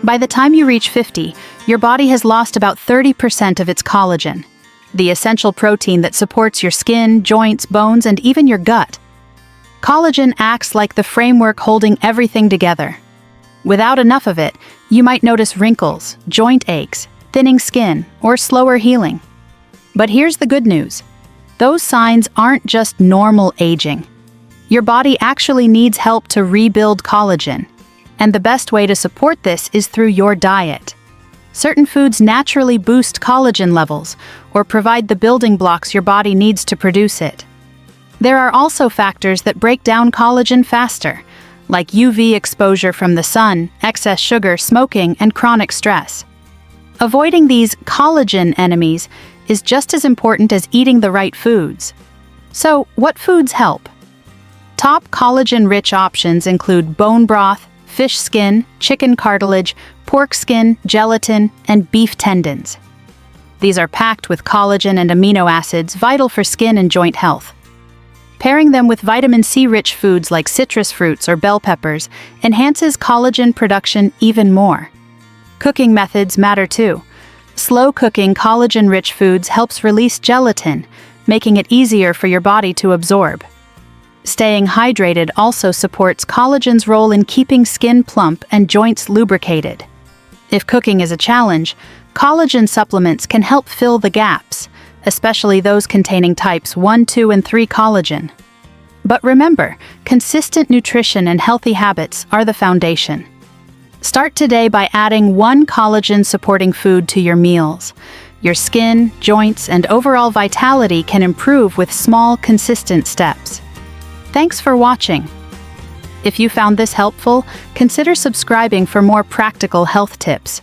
By the time you reach 50, your body has lost about 30% of its collagen, the essential protein that supports your skin, joints, bones, and even your gut. Collagen acts like the framework holding everything together. Without enough of it, you might notice wrinkles, joint aches, thinning skin, or slower healing. But here's the good news. Those signs aren't just normal aging. Your body actually needs help to rebuild collagen, and the best way to support this is through your diet. Certain foods naturally boost collagen levels or provide the building blocks your body needs to produce it. There are also factors that break down collagen faster, like UV exposure from the sun, excess sugar, smoking, and chronic stress. Avoiding these collagen enemies is just as important as eating the right foods. So, what foods help? Top collagen-rich options include bone broth, fish skin, chicken cartilage, pork skin, gelatin, and beef tendons. These are packed with collagen and amino acids vital for skin and joint health. Pairing them with vitamin C-rich foods like citrus fruits or bell peppers enhances collagen production even more. Cooking methods matter too. Slow cooking collagen-rich foods helps release gelatin, making it easier for your body to absorb. Staying hydrated also supports collagen's role in keeping skin plump and joints lubricated. If cooking is a challenge, collagen supplements can help fill the gaps, especially those containing types 1, 2, and 3 collagen. But remember, consistent nutrition and healthy habits are the foundation. Start today by adding one collagen-supporting food to your meals. Your skin, joints, and overall vitality can improve with small, consistent steps. Thanks for watching. If you found this helpful, consider subscribing for more practical health tips.